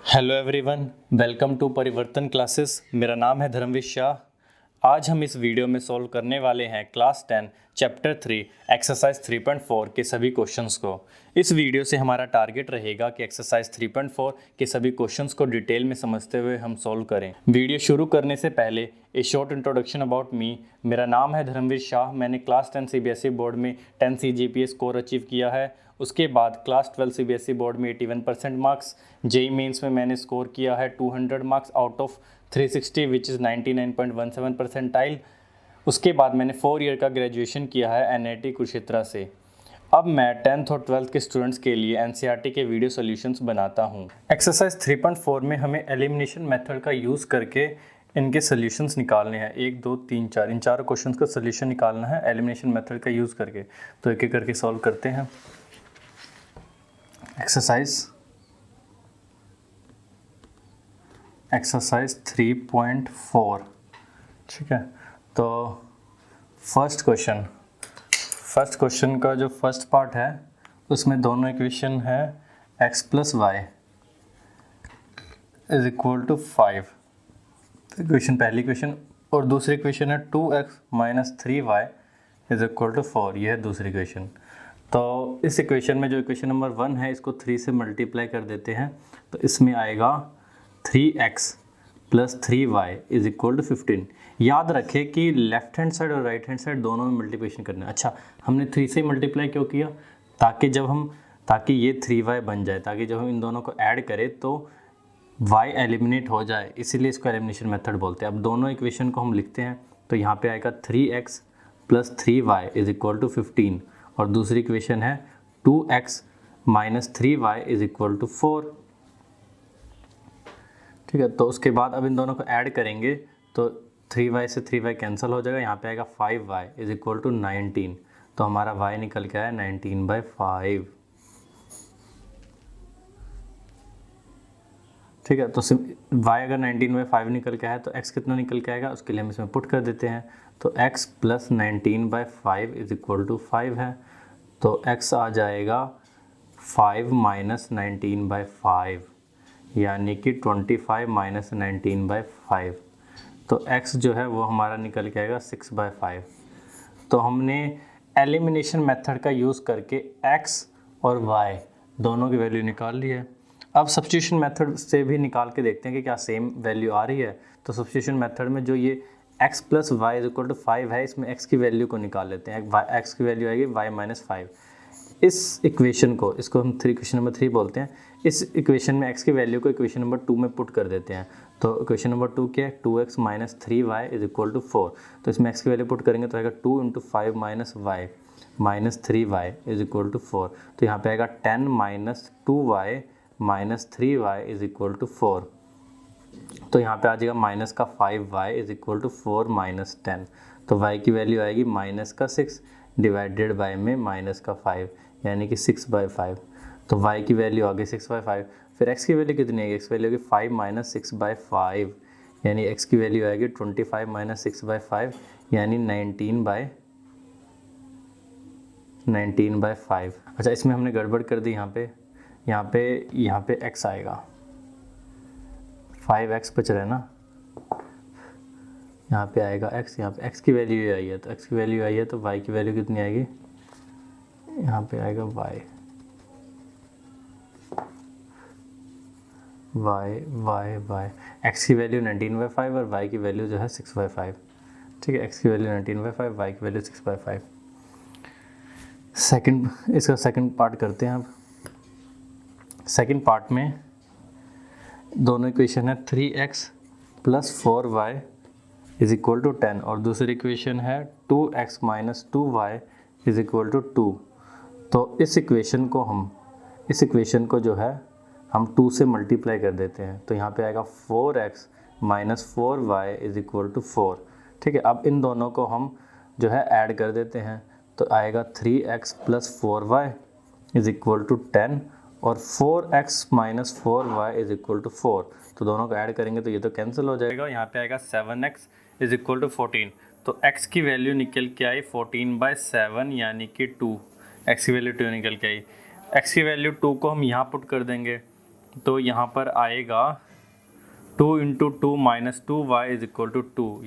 Hello everyone, welcome to परिवर्तन classes. मेरा नाम है धर्मवीर शाह। आज हम इस वीडियो में सॉल्व करने वाले हैं क्लास 10 चैप्टर 3 एक्सरसाइज 3.4 के सभी क्वेश्चंस को। इस वीडियो से हमारा टारगेट रहेगा कि एक्सरसाइज 3.4 के सभी क्वेश्चंस को डिटेल में समझते हुए हम सॉल्व करें। वीडियो शुरू करने से पहले ए शॉर्ट इंट्रोडक्शन अबाउट मी। मेरा नाम है धर्मवीर शाह। मैंने क्लास 10 CBSE बोर्ड में 10 CGPA स्कोर अचीव किया है। उसके बाद क्लास 12 CBSE बोर्ड में 81% मार्क्स। जेई मेंस में मैंने स्कोर किया है 200 marks out of 360 which is 99.17 percentile. उसके बाद मैंने 4 ईयर का ग्रेजुएशन किया है NIT कुरुक्षेत्र से। अब मैं 10th और 12th के स्टूडेंट्स के लिए NCERT के वीडियो सॉल्यूशंस बनाता हूँ। एक्सरसाइज 3.4 में हमें एलिमिनेशन मेथड का यूज़ करके इनके सॉल्यूशंस निकालने हैं। 1 2 3 4 इन चारों क्वेश्चंस का सॉल्यूशन निकालना है एलिमिनेशन मेथड का यूज़ करके। तो एक एक करके सॉल्व करते हैं। एक्सरसाइज 3.4, ठीक है। तो फर्स्ट क्वेश्चन का जो फर्स्ट पार्ट है उसमें दोनों इक्वेशन है x + y = 5। इक्वेशन पहली इक्वेशन, और दूसरी इक्वेशन है 2x - 3y = 4। यह है दूसरी इक्वेशन। तो इस इक्वेशन में जो इक्वेशन नंबर 1 है इसको 3 से मल्टीप्लाई कर देते हैं। तो इसमें आएगा 3x + 3y = 15। याद रखें कि लेफ्ट हैंड साइड और राइट हैंड साइड दोनों में मल्टीप्लिकेशन करना है। अच्छा, हमने 3 से मल्टीप्लाई क्यों किया? ताकि ये 3y बन जाए, ताकि जब हम इन दोनों को ऐड करें तो y एलिमिनेट हो जाए, इसीलिए इसको एलिमिनेशन मेथड बोलते हैं। अब दोनों इक्वेशन को हम लिखते हैं। तो यहाँ पे आएगा 3x + 3y = 15 और दूसरी इक्वेशन है 2x - 3y = 4। ठीक है। तो उसके बाद अब इन दोनों को ऐड करेंगे तो 3y से 3y कैंसिल हो जाएगा। यहाँ पे आएगा 5y = 19। तो हमारा y निकल के आया 19/5। ठीक है। तो y अगर 19/5 निकल के आया तो x कितना निकल के आएगा, उसके लिए हम इसमें पुट कर देते हैं। तो x + 19/5 = 5 है। तो x आ जाएगा 5 - 19/5 यानी कि 25 - 19/5। तो x जो है वो हमारा निकल के आएगा 6/5। तो हमने एलिमिनेशन मेथड का यूज़ करके x और y दोनों की वैल्यू निकाल ली है। अब सब्स्टिट्यूशन मेथड से भी निकाल के देखते हैं कि क्या सेम वैल्यू आ रही है। तो सब्स्टिट्यूशन मेथड में जो ये x + y = 5 है, इसमें x की वैल्यू को निकाल लेते हैं। x की वैल्यू आएगी y - 5। इस इक्वेशन को, इसको हम इक्वेशन नंबर 3 बोलते हैं। इस इक्वेशन में x की वैल्यू को इक्वेशन नंबर 2 में पुट कर देते हैं। तो इक्वेशन नंबर 2 क्या है? 2x - 3y = 4। तो इसमें x की वैल्यू पुट करेंगे तो आएगा 2 × 5 - y - 3y = 4। तो यहाँ पे आएगा 10 - 2y - 3y = 4। तो यहाँ पे आ जाएगा माइनस का 5y = 4 - 10। तो y की वैल्यू आएगी -6 डिवाइडेड बाय में -5 यानी कि 6/5। तो y की वैल्यू आ गई 6/5। फिर x की वैल्यू कितनी आएगी? x की वैल्यू आएगी 5 - 6/5 यानी x की वैल्यू आएगी 25 - 6/5 यानी 19/5। अच्छा, इसमें हमने गड़बड़ कर दी। यहाँ पे x आएगा, 5x बच रहा है ना। यहाँ पे आएगा x, यहाँ पे x की वैल्यू आई है। तो x की वैल्यू आई है तो y की वैल्यू कितनी आएगी? यहाँ पे आएगा y x की वैल्यू 19/5 और y की वैल्यू जो है 6/5। ठीक है, x की वैल्यू 19/5, y की वैल्यू 6/5। इसका सेकंड पार्ट करते हैं। अब सेकंड पार्ट में दोनों इक्वेशन है 3x + 4y = 10 और दूसरी इक्वेशन है 2x - 2y = 2। तो इस इक्वेशन को जो है हम 2 से मल्टीप्लाई कर देते हैं। तो यहाँ पे आएगा 4x - 4y = 4। ठीक है। अब इन दोनों को हम जो है ऐड कर देते हैं। तो आएगा 3x + 4y = 10 और 4x - 4y = 4। तो दोनों को ऐड करेंगे तो ये तो कैंसिल हो जाएगा। यहाँ पे आएगा 7x = 14। तो x की वैल्यू निकल के आई 14/7 यानी कि 2। x की वैल्यू 2 निकल के आई। x की वैल्यू 2 को हम यहाँ पुट कर देंगे। तो यहाँ पर आएगा 2 into 2 minus 2y is equal to 2,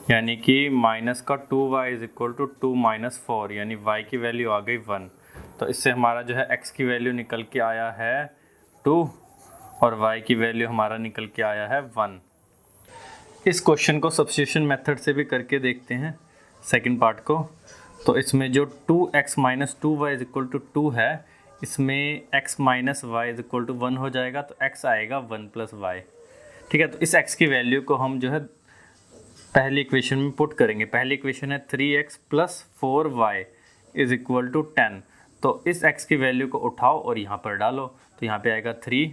यानी कि माइनस का 2y is equal to 2 minus 4, यानी y की वैल्यू आ गई 1। तो इससे हमारा जो है x की वैल्यू निकल के आया है 2 और y की वैल्यू हमारा निकल के आया है 1। इस क्वेश्चन को सब्स्टिट्यूशन मेथड से भी करके देखते हैं सेकंड पार्ट को। तो इसमें जो 2x minus 2y is equal to 2 है, इसमें x minus y is equal to 1 हो जाएगा, तो x आएगा 1 प्लस वाई। ठीक है, तो इस x की वैल्यू को हम जो है पहली इक्वेशन में पुट करेंगे। पहली इक्वेशन है 3x plus 4y is equal to 10। तो इस x की वैल्यू को उठाओ और यहाँ पर डालो। तो यहाँ पे आएगा 3,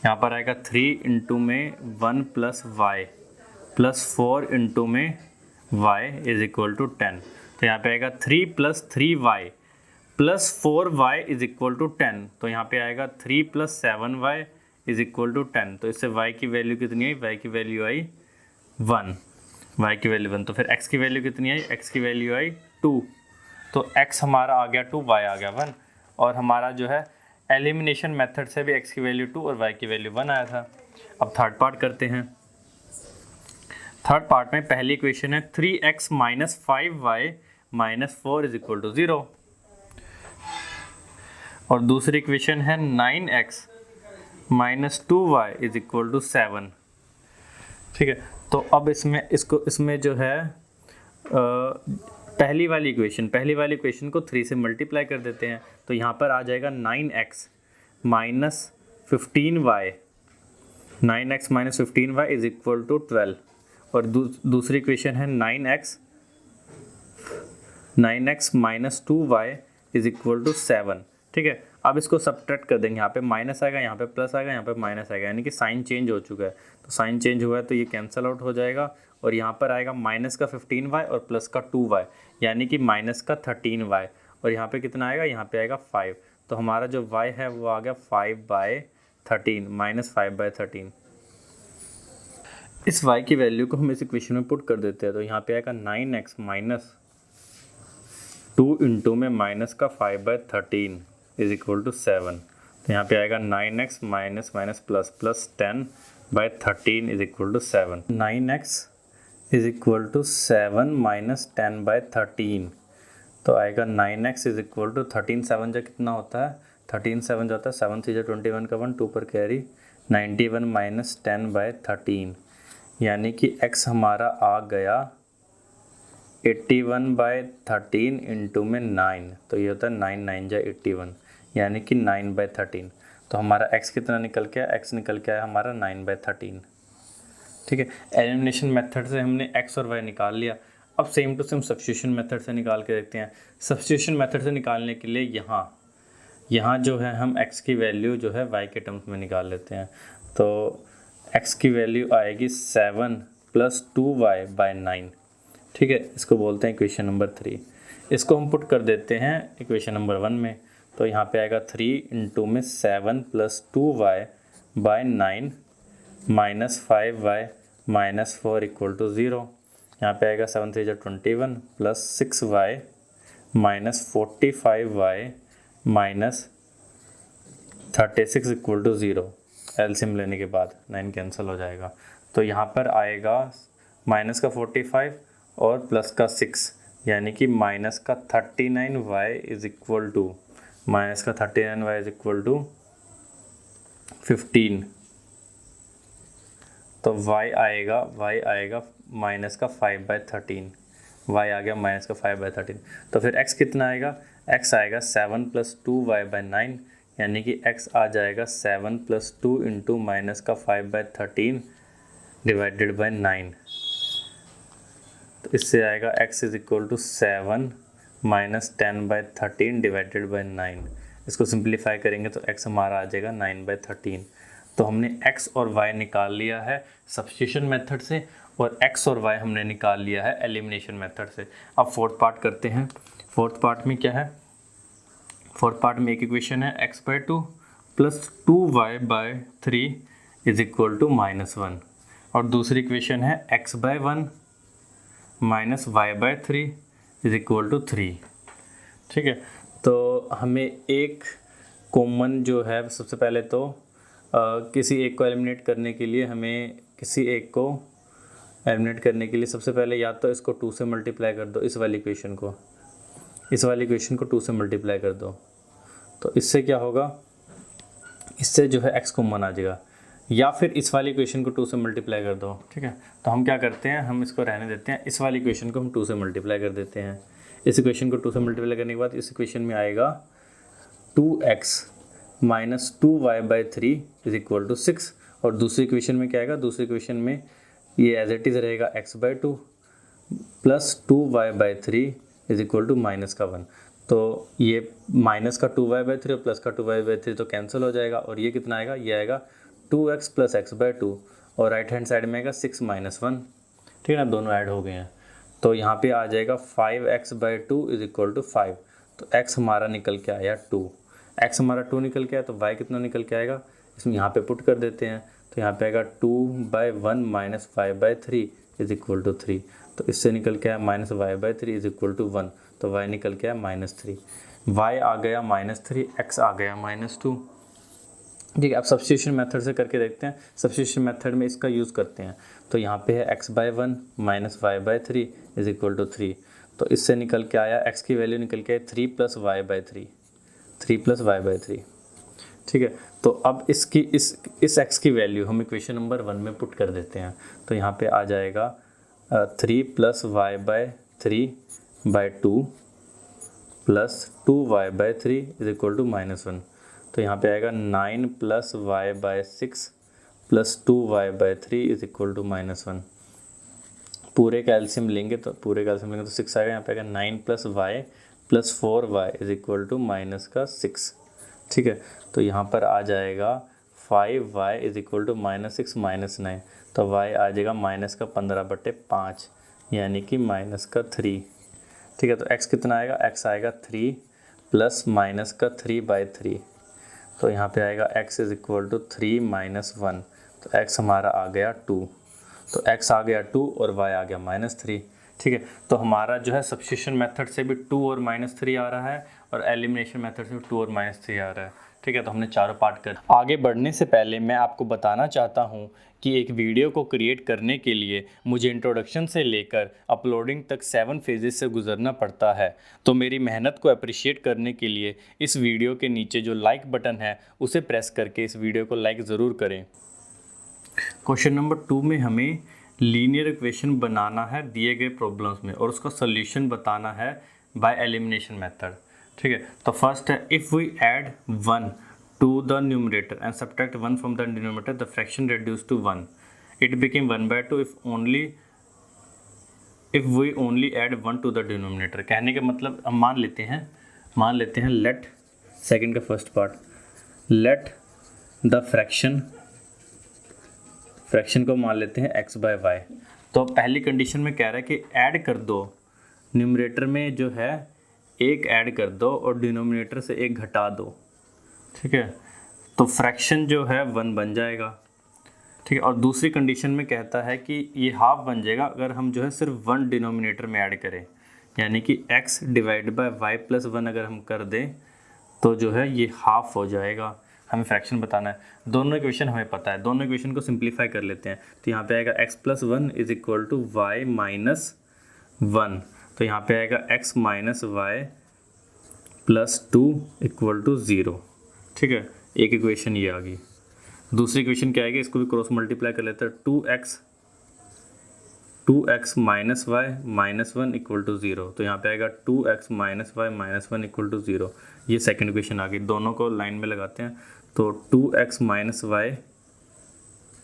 यहाँ पर आएगा 3 इंटू में 1 प्लस वाई प्लस 4 इंटू में y इज इक्वल टू 10। तो यहाँ पे आएगा 3 plus 3y plus 4y is equal to 10। तो यहाँ पे आएगा 3 plus 7y is equal to 10। तो इससे y की वैल्यू कितनी आई? y की वैल्यू आई 1, y की वैल्यू 1। तो फिर x की वैल्यू कितनी आई? x की वैल्यू आई 2। तो x हमारा आ गया 2, y आ गया 1। और हमारा जो है एलिमिनेशन मेथड से भी x की वैल्यू 2 और y की वैल्यू 1 आया था। अब थर्ड पार्ट करते हैं। थर्ड पार्ट में पहली इक्वेशन है 3x minus 5y minus 4 is equal to 0 और दूसरी इक्वेशन है 9x minus 2y is equal to 7। ठीक है, तो अब इसमें जो है पहली वाली इक्वेशन को 3 से मल्टीप्लाई कर देते हैं। तो यहाँ पर आ जाएगा 9x minus 15y, 9x minus 15y is equal to 12 और दूसरी इक्वेशन है 9x minus 2y is equal to 7। ठीक है, अब इसको सब्ट्रैक्ट कर देंगे। यहाँ पे माइनस आएगा, यहाँ पे प्लस आएगा, यहाँ पे माइनस आएगा, यानी कि साइन चेंज हो चुका है। तो साइन चेंज हुआ है तो ये कैंसिल आउट हो जाएगा और यहाँ पर आएगा माइनस का 15y और प्लस का 2y, यानी कि माइनस का 13y। और यहाँ पे कितना आएगा? यहाँ पे आएगा 5। तो हमारा जो y है वो आ गया 5/13 माइनस 5/13। इस y की वैल्यू को हम इस इक्वेशन में पुट कर देते हैं। तो यहाँ पे आएगा 9x माइनस 2 इंटू में माइनस का 5/13 इज इक्वल टू 7। तो यहाँ पे आएगा 9x minus minus plus plus 10/13 is equal to 7। 9x is equal to 7 minus 10/13। तो आएगा 9x इज इक्वल टू 13 7 जो कितना होता है? 13 7 जो होता है 7 3 21 का 1 2 पर कैरी 91 माइनस 10/13, यानी कि x हमारा आ गया 81/13 इंटू में 9। तो ये होता है 9 9 जा 81, यानी कि 9/13। तो हमारा x कितना निकल के आया? x निकल के आया हमारा 9/13। ठीक है, एलिमिनेशन मेथड से हमने x और y निकाल लिया। अब same to same substitution method से निकाल के देखते हैं। सब्स्टिट्यूशन मेथड से निकालने के लिए यहाँ जो है हम x की वैल्यू जो है y के टर्म्स में निकाल लेते हैं। तो x की वैल्यू आएगी 7 प्लस 2y/9। ठीक है, इसको बोलते हैं इक्वेशन नंबर 3। इसको हम पुट कर देते हैं इक्वेशन नंबर 1 में। तो यहाँ पे आएगा 3 इंटू में 7 plus 2y/9 minus 5y minus 4 equal to 0। यहाँ पे आएगा 7 3 जा 21 plus 6y minus 45y minus 36 equal to 0। LCM लेने के बाद 9 कैंसिल हो जाएगा। तो यहाँ पर आएगा माइनस का 45 और प्लस का 6, यानी कि माइनस का 39y इज इक्वल टू 15। तो y आएगा माइनस का 5/13, y आ गया माइनस का 5/13। तो फिर x कितना आएगा? x आएगा 7 प्लस 2y/9, यानी कि x आ जाएगा 7 प्लस 2 इंटू माइनस का 5/13 डिवाइडेड बाई 9। तो इससे आएगा x is equal to 7 minus 10/13 divided by 9। इसको सिंप्लीफाई करेंगे तो x हमारा आ जाएगा 9/13। तो हमने x और y निकाल लिया है सब्स्टिट्यूशन मेथड से और x और y हमने निकाल लिया है एलिमिनेशन मेथड से। अब फोर्थ पार्ट करते हैं। फोर्थ पार्ट में क्या है? फोर्थ पार्ट में एक इक्वेशन है x/2 plus 2y/3 is equal to -1 और दूसरी इक्वेशन है x/1 minus y/3 is equal to 3। ठीक है, तो हमें एक कॉमन जो है सबसे पहले तो किसी एक को एलिमिनेट करने के लिए हमें सबसे पहले या तो इसको 2 से मल्टीप्लाई कर दो, इस वाली इक्वेशन को 2 से मल्टीप्लाई कर दो, तो इससे क्या होगा, इससे जो है x कॉमन आ जाएगा, या फिर इस वाली इक्वेशन को 2 से मल्टीप्लाई कर दो। ठीक है, तो हम क्या करते हैं, हम इसको रहने देते हैं, इस वाली इक्वेशन को हम 2 से मल्टीप्लाई कर देते हैं। इस इक्वेशन को 2 से मल्टीप्लाई करने के बाद इस इक्वेशन में आएगा 2x minus 2y/3 is equal to 6, और दूसरी इक्वेशन में क्या आएगा, दूसरी इक्वेशन में ये एज इट इज़ रहेगा x/2 plus 2y/3 is equal to -1। तो ये माइनस का 2y/3 और प्लस का 2y/3 तो कैंसिल हो जाएगा, और ये कितना आएगा, ये आएगा 2x प्लस x/2, और राइट हैंड साइड में आएगा 6 - 1। ठीक है ना, दोनों ऐड हो गए हैं, तो यहाँ पे आ जाएगा 5x/2 इज इक्वल टू 5। तो x हमारा निकल के आया 2, x हमारा 2 निकल के आया, तो y कितना निकल के आएगा, इसमें यहाँ पे पुट कर देते हैं, तो यहाँ पे आएगा 2/1 माइनस 5/3 इज इक्वल टू 3। तो इससे निकल के आया -y/3 इज इक्वल टू 1, तो y निकल के आया -3, y आ गया -3, x आ गया -2। ठीक है, अब सब्स्टिट्यूशन मेथड से करके देखते हैं। सब्स्टिट्यूशन मेथड में इसका यूज़ करते हैं, तो यहाँ पे है x/1 minus y/3 is equal to 3, तो इससे निकल के आया x की वैल्यू निकल के 3 + y/3, 3 + y/3। ठीक है, तो अब इसकी इस x की वैल्यू हम इक्वेशन नंबर 1 में पुट कर देते हैं, तो यहाँ पे आ जाएगा 3 + y/3/2 plus 2y/3 is equal to -1, तो यहाँ पे आएगा 9 + y/6 plus 2y/3 is equal to -1। पूरे कैल्शियम लेंगे तो 6 आएगा, यहाँ पे आएगा 9 + y plus 4y is equal to -6। ठीक है, तो यहाँ पर आ जाएगा 5y इज इक्वल टू -6 - 9, तो y आ जाएगा -15/5 यानी कि -3। ठीक है, तो x कितना आएगा, x आएगा 3 प्लस -3/3, तो यहाँ पे आएगा x इज इक्वल टू 3 - 1, तो x हमारा आ गया 2, तो x आ गया 2 और y आ गया -3। ठीक है, तो हमारा जो है सब्स्टिट्यूशन मेथड से भी 2 और -3 आ रहा है, और एलिमिनेशन मेथड से भी 2 और -3 आ रहा है। ठीक है, तो हमने चारों पार्ट कर। आगे बढ़ने से पहले मैं आपको बताना चाहता हूँ कि एक वीडियो को क्रिएट करने के लिए मुझे इंट्रोडक्शन से लेकर अपलोडिंग तक 7 फेजेस से गुजरना पड़ता है। तो मेरी मेहनत को अप्रिशिएट करने के लिए इस वीडियो के नीचे जो लाइक बटन है उसे प्रेस करके इस वीडियो को लाइक ज़रूर करें। क्वेश्चन नंबर 2 में हमें लीनियर इक्वेशन बनाना है दिए गए प्रॉब्लम्स में, और उसका सोल्यूशन बताना है बाय एलिमिनेशन मेथड। ठीक है, तो फर्स्ट है, if we add 1 to the numerator and subtract 1 from the denominator the fraction reduce to 1, it became 1/2 if we only add 1 to the denominator. कहने का मतलब हम मान लेते हैं लेट, सेकंड का first part, let the fraction को मान लेते हैं x/y। तो पहली कंडीशन में कह रहा है कि ऐड कर दो, न्यूमरेटर में जो है एक ऐड कर दो और डिनोमिनेटर से एक घटा दो। ठीक है, तो फ्रैक्शन जो है 1 बन जाएगा। ठीक है, और दूसरी कंडीशन में कहता है कि ये हाफ बन जाएगा अगर हम जो है सिर्फ 1 डिनोमिनेटर में ऐड करें, यानी कि x / y + 1 अगर हम कर दें तो जो है ये हाफ हो जाएगा। हमें फ्रैक्शन बताना है, दोनों इक्वेशन हमें पता है, दोनों इक्वेशन को सिंप्लीफाई कर लेते हैं। तो यहाँ पे आएगा x + 1 is equal to y - 1, तो यहाँ पे आएगा x - y + 2 इक्वल टू 0। ठीक है, एक इक्वेशन ये आ गई। दूसरी इक्वेशन क्या आएगी, इसको भी क्रॉस मल्टीप्लाई कर लेते हैं, 2x - y - 1 इक्वल टू 0, तो यहाँ पे आएगा 2x - y - 1 इक्वल टू 0। ये सेकंड इक्वेशन आ गई, दोनों को लाइन में लगाते हैं, तो 2x - y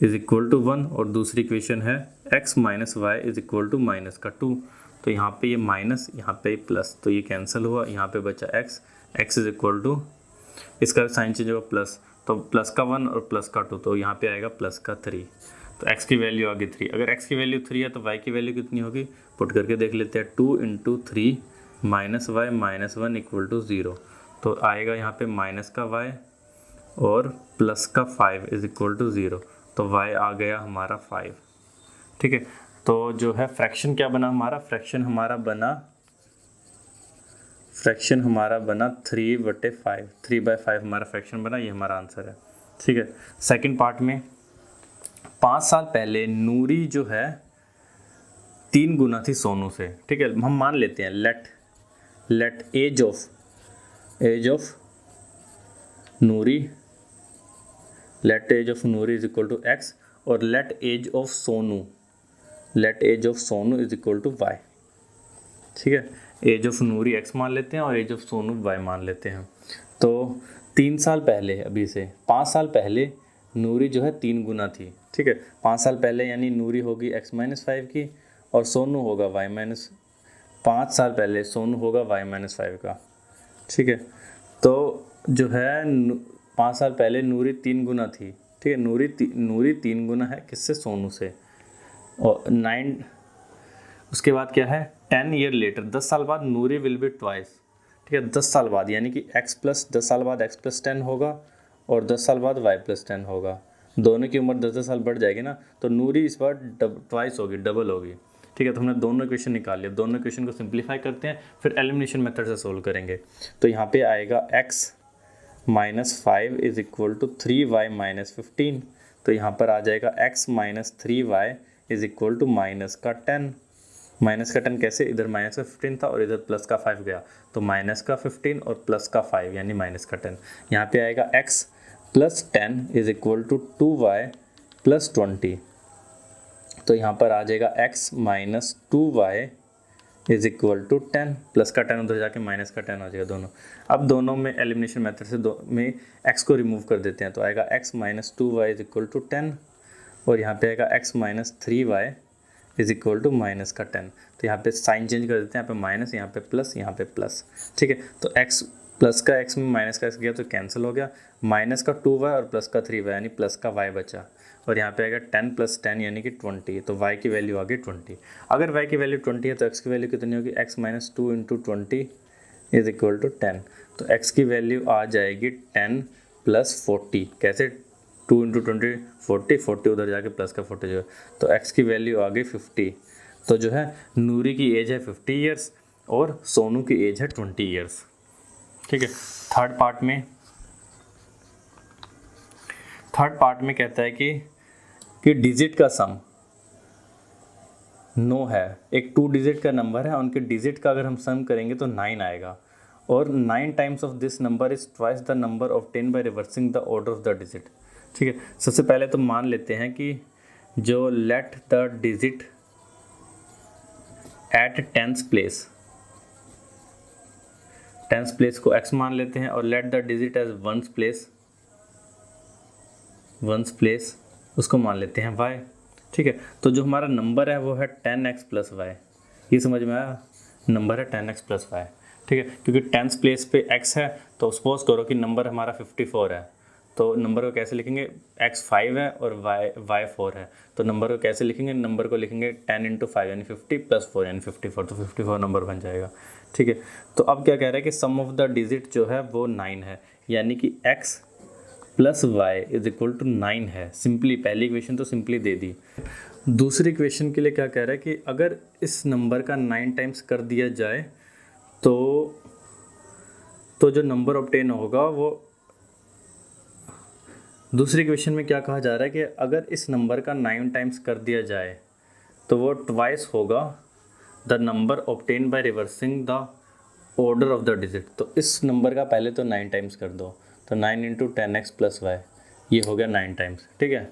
is equal to 1, और दूसरी इक्वेशन है x - y is equal to -2, तो यहाँ पे ये माइनस, यहाँ पे प्लस, तो ये कैंसिल हुआ, यहाँ पे बचा x इज इक्वल टू, इसका साइन चेंज होगा प्लस, तो प्लस का 1 और प्लस का 2, तो यहाँ पे आएगा प्लस का 3, तो x की वैल्यू आ गई 3। अगर x की वैल्यू 3 है तो y की वैल्यू कितनी होगी, पुट करके देख लेते हैं, 2 × 3 - y - 1 इक्वल टू 0, तो आएगा यहाँ पे माइनस का y और प्लस का 5 इज इक्वल टू 0, तो y आ गया हमारा 5। ठीक है, तो जो है फ्रैक्शन क्या बना हमारा, फ्रैक्शन हमारा बना फ्रैक्शन हमारा बना 3/5, 3/5 हमारा फ्रैक्शन बना, ये हमारा आंसर है। ठीक है, सेकंड पार्ट में 5 साल पहले नूरी जो है 3 गुना थी सोनू से। ठीक है, हम मान लेते हैं let age of Noori is equal to x और let age of Sonu is equal to y। ठीक है, एज ऑफ नूरी x मान लेते हैं और एज ऑफ सोनू y मान लेते हैं। तो 3 साल पहले, अभी से 5 साल पहले नूरी जो है 3 गुना थी। ठीक है, 5 साल पहले यानी नूरी होगी x-5 की और सोनू होगा y-5 साल पहले सोनू होगा y-5 का। ठीक है, तो जो है 5 साल पहले नूरी 3 गुना थी। ठीक है, नूरी 3 गुना है किससे? सोनू से। और 9 उसके बाद क्या है 10 ईयर लेटर, 10 साल बाद नूरी विल बी ट्वाइस। ठीक है, 10 साल बाद यानी कि x प्लस 10 साल बाद x प्लस 10 होगा और 10 साल बाद y प्लस 10 होगा। दोनों की उम्र 10-10 साल बढ़ जाएगी ना, तो नूरी इस बार ट्वाइस होगी, डबल होगी। ठीक है, तो हमने दोनों इक्वेशन निकाल लिया। दोनों इक्वेशन को सिंप्लीफाई करते हैं, फिर एलिमिनेशन मेथड से सोल्व करेंगे। तो यहाँ पे आएगा x-5 is equal to 3y-15। तो यहाँ पर आ जाएगा x-3y is equal to minus का 10। माइनस का 10 कैसे? इधर माइनस का 15 था और इधर प्लस का 5 गया, तो माइनस का 15 और प्लस का 5 यानी माइनस का 10। यहाँ पे आएगा x plus 10 is equal to 2y plus 20। तो यहाँ पर आ जाएगा x minus 2y is equal to 10, plus का 10 उधर जाके माइनस का 10 आ जाएगा दोनों। अब दोनों में एलिमिनेशन मेथड से में x को रिमूव कर देते हैं, तो आएगा x minus 2y is equal to 10 और यहाँ पे आएगा x minus 3y is equal to minus का 10। तो यहाँ पे साइन चेंज कर देते हैं, यहाँ पे माइनस, यहाँ पे प्लस, यहाँ पे प्लस। ठीक है, तो x प्लस का x में माइनस का x गया तो कैंसिल हो गया, माइनस का 2y और प्लस का 3y यानी प्लस का y बचा। और यहाँ पे आएगा 10 प्लस 10 यानी कि 20, तो y की वैल्यू आ गई 20। अगर y की वैल्यू 20 है तो x की वैल्यू कितनी होगी? x minus 2 into 20 is equal to 10। तो x की वैल्यू आ जाएगी 10 प्लस 40। कैसे? 2 इंटू 20 40 उधर जाके प्लस का 40 जो, तो x की वैल्यू आ गई 50। तो जो है नूरी की एज है 50 ईयर्स और सोनू की एज है 20 ईयर्स। ठीक है, थर्ड पार्ट में कहता है कि डिजिट का सम 9 है। एक 2 डिजिट का नंबर है, उनके डिजिट का अगर हम सम करेंगे तो 9 आएगा और 9 times of this number is twice the number obtain by reversing the order of the digit. ठीक है, सबसे पहले तो मान लेते हैं कि जो let the digit at tens place को x मान लेते हैं और let the digit as ones place उसको मान लेते हैं y। ठीक है, तो जो हमारा नंबर है वो है 10x प्लस y। ये समझ में आया? नंबर है 10x प्लस y। ठीक है, क्योंकि टेंस प्लेस पे x है, तो सपोज करो कि नंबर हमारा 54 है, तो नंबर को कैसे लिखेंगे? x 5 है और y 4 है, तो नंबर को कैसे लिखेंगे? नंबर को लिखेंगे 10 इंटू 5 यानी 50 प्लस 4 यानी 54, तो 54 नंबर बन जाएगा। ठीक है, तो अब क्या कह रहा है कि सम ऑफ द डिजिट जो है वो 9 है, यानी कि x plus y is equal to 9 है। सिंपली पहली इक्वेशन तो सिंपली दे दी। दूसरी इक्वेशन के लिए क्या कह रहा है कि अगर इस नंबर का 9 टाइम्स कर दिया जाए तो जो नंबर ऑब्टेन होगा वो, दूसरी इक्वेशन में क्या कहा जा रहा है कि अगर इस नंबर का 9 टाइम्स कर दिया जाए तो वो ट्वाइस होगा the number obtain by reversing the order of the digit. तो इस नंबर का पहले तो 9 टाइम्स कर दो, तो 9 इंटू 10x प्लस वाई, ये हो गया 9 टाइम्स। ठीक है,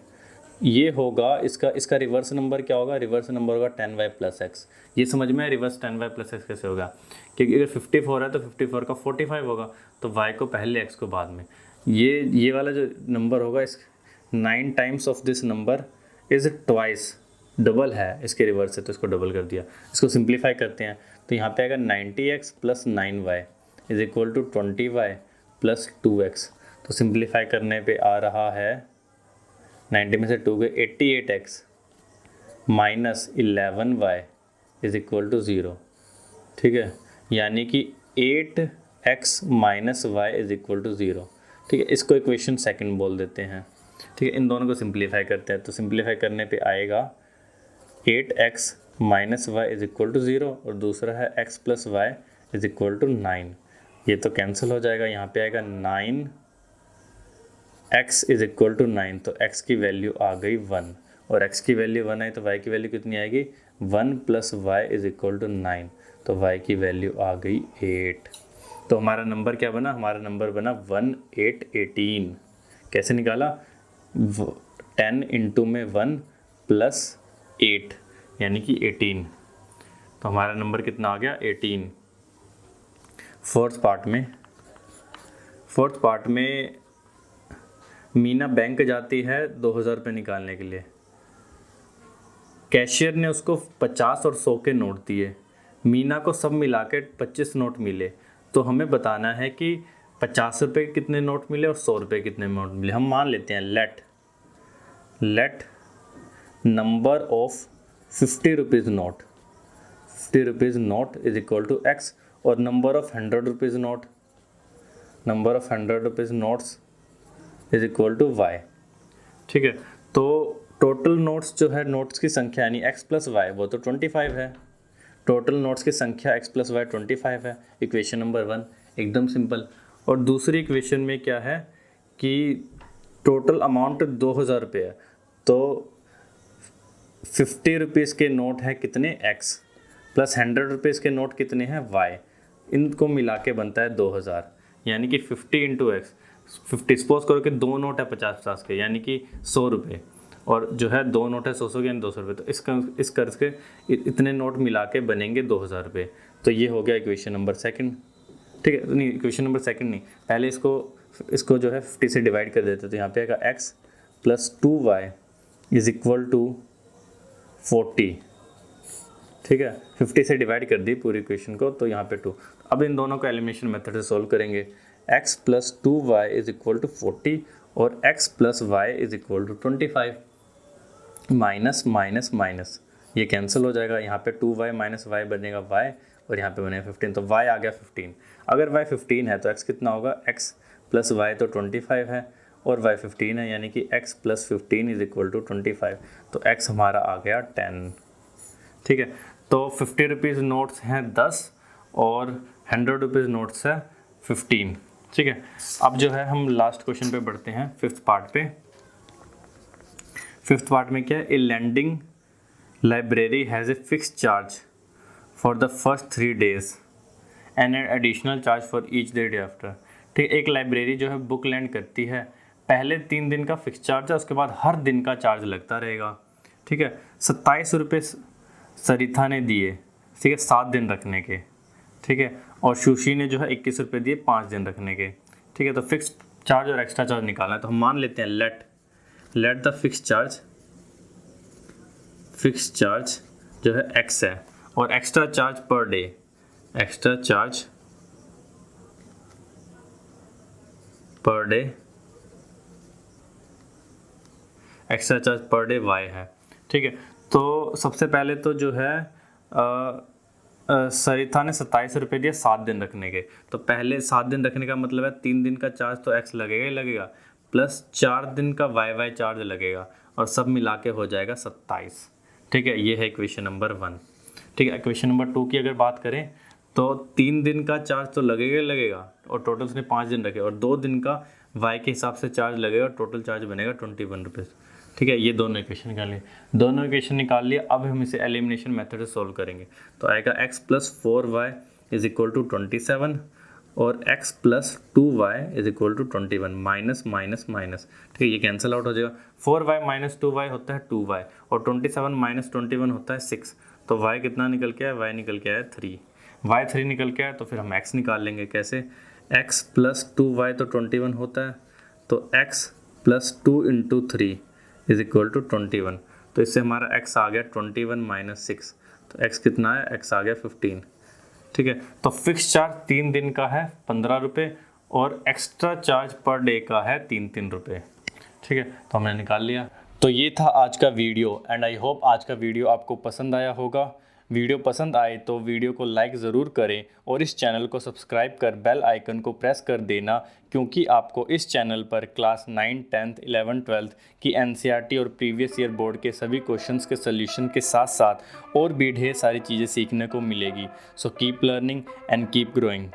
ये होगा इसका रिवर्स नंबर क्या होगा? रिवर्स नंबर होगा 10y प्लस एक्स। ये समझ में है रिवर्स 10y प्लस एक्स कैसे होगा? क्योंकि अगर 54 है तो 54 का 45 होगा, तो y को पहले x को बाद में। ये वाला जो नंबर होगा, इस 9 times of this number is twice, double है इसके रिवर्स से, तो इसको डबल कर दिया। इसको सिंप्लीफाई करते हैं तो यहाँ पे आएगा 90x plus 9y is equal to 20y plus 2x। तो सिंप्लीफाई करने पे आ रहा है 90 में से 2 गए 88x minus 11y is equal to 0। ठीक है, यानी कि 8x minus y is equal to 0। ठीक है, इसको इक्वेशन सेकंड बोल देते हैं। ठीक है, इन दोनों को सिंप्लीफाई करते हैं तो सिंप्लीफाई करने पे आएगा 8x minus y is equal to 0 और दूसरा है x plus y is equal to 9। ये तो कैंसिल हो जाएगा, यहाँ पे आएगा 9 x इज इक्वल टू 9, तो x की वैल्यू आ गई 1, और x की वैल्यू 1 आई तो y की वैल्यू कितनी आएगी 1 plus y is equal to 9, तो y की वैल्यू आ गई 8। तो हमारा नंबर क्या बना, हमारा नंबर बना 1818। कैसे निकाला, 10 इंटू में 1 प्लस 8 यानी कि 18, तो हमारा नंबर कितना आ गया 18। फोर्थ पार्ट में मीना बैंक जाती है 2000 रुपये निकालने के लिए। कैशियर ने उसको 50 और 100 के नोट दिए। मीना को सब मिला के 25 नोट मिले। तो हमें बताना है कि 50 रुपये के कितने नोट मिले और 100 रुपये कितने नोट मिले। हम मान लेते हैं let number of 50 rupees note is equal to x, और number of 100 rupees notes is equal to y। ठीक है, तो टोटल नोट्स जो है, नोट्स की संख्या यानी x प्लस वाई, वो तो 25 है। टोटल नोट्स की संख्या x प्लस वाई 25 है। इक्वेशन नंबर 1 एकदम सिंपल। और दूसरी इक्वेशन में क्या है कि टोटल अमाउंट 2000 रुपये है, तो 50 रुपीज़ के नोट है कितने x, प्लस 100 रुपीज़ के नोट कितने हैं y, इनको मिला के बनता है 2000, यानी कि 50 इंटू एक्स। 50 सपोज करो कि 2 नोट है 50-50 के, यानी कि 100 रुपये, और जो है 2 नोट है 100 के यानी 200 रुपये, तो इस कर्ज के इतने नोट मिला के बनेंगे 2000 रुपये। तो ये हो गया इक्वेशन नंबर 2। ठीक है, नहीं इक्वेशन नंबर 2 नहीं, पहले इसको जो है 50 से डिवाइड कर देते, तो यहाँ पे आएगा x plus 2y is equal to 40। ठीक है, 50 से डिवाइड कर दी पूरी इक्वेशन को, तो यहाँ पे 2। अब इन दोनों को एलिमिनेशन मेथड से सॉल्व करेंगे। x plus 2y is equal to 40 और x plus y is equal to 25। Minus minus minus ये कैंसिल हो जाएगा, यहाँ पे 2y माइनस वाई बनेगा y, और यहाँ पे बनेगा 15, तो y आ गया 15। अगर y 15 है तो x कितना होगा, x प्लस वाई तो 25 है और y 15 है, यानी कि x plus 15 is equal to 25, तो x हमारा आ गया 10। ठीक है, तो 50 रुपीज़ नोट्स हैं 10 और 100 रुपीज़ नोट्स है 15। ठीक है, अब जो है हम लास्ट क्वेश्चन पे बढ़ते हैं, फिफ्थ पार्ट पे। फिफ्थ पार्ट में क्या है, a lending library has a fix charge for the first 3 days and an additional charge for each day after. ठीक है, एक लाइब्रेरी जो है बुक लैंड करती है, पहले 3 दिन का फिक्स चार्ज है, उसके बाद हर दिन का चार्ज लगता रहेगा। ठीक है, 27 रुपये सरिता ने दिए, ठीक है, 7 दिन रखने के। ठीक है, और सुशी ने जो है 21 रुपये दिए 5 दिन रखने के। ठीक है, तो फिक्स चार्ज और एक्स्ट्रा चार्ज निकालना है, तो हम मान लेते हैं लेट द फिक्स चार्ज जो है x है, और extra charge per day, extra charge per day y है। ठीक है, तो सबसे पहले तो जो है सरिता ने 27 रुपये दिए 7 दिन रखने के, तो पहले 7 दिन रखने का मतलब है 3 दिन का चार्ज तो x लगेगा ही लगेगा, प्लस 4 दिन का y चार्ज लगेगा, और सब मिला के हो जाएगा 27। ठीक है, ये है इक्वेशन नंबर 1। ठीक है, इक्वेशन नंबर 2 की अगर बात करें तो 3 दिन का चार्ज तो लगेगा ही लगेगा, और टोटल उसने 5 दिन रखे, और 2 दिन का y के हिसाब से चार्ज लगेगा, टोटल चार्ज बनेगा 21 रुपीज़। ठीक है, ये दोनों इक्वेशन निकाल लिए। अब हम इसे एलिमिनेशन मेथड से सॉल्व करेंगे, तो आएगा x plus 4y is equal to 27 और x plus 2y is equal to 21, minus minus minus. ठीक है, ये कैंसिल आउट हो जाएगा। 4y माइनस 2y होता है 2y, और 27 माइनस 21 होता है 6, तो y कितना निकल के आया, y निकल के आया 3। y 3 निकल के आया, तो फिर हम x निकाल लेंगे। कैसे, x प्लस 2y तो 21 होता है, तो x plus 2 into 3 is equal to 21, तो इससे हमारा x आ गया 21 माइनस 6, तो x कितना है, x आ गया 15। ठीक है, तो फिक्स चार्ज 3 दिन का है 15 रुपये, और एक्स्ट्रा चार्ज पर डे का है 3 रुपये। ठीक है, तो हमने निकाल लिया। तो ये था आज का वीडियो, एंड आई होप आज का वीडियो आपको पसंद आया होगा। वीडियो पसंद आए तो वीडियो को लाइक ज़रूर करें और इस चैनल को सब्सक्राइब कर बेल आइकन को प्रेस कर देना, क्योंकि आपको इस चैनल पर क्लास 9, 10th, 11th, 12th की NCERT और प्रीवियस ईयर बोर्ड के सभी क्वेश्चंस के सॉल्यूशन के साथ साथ और भी ढेर सारी चीज़ें सीखने को मिलेगी। So keep learning and keep growing.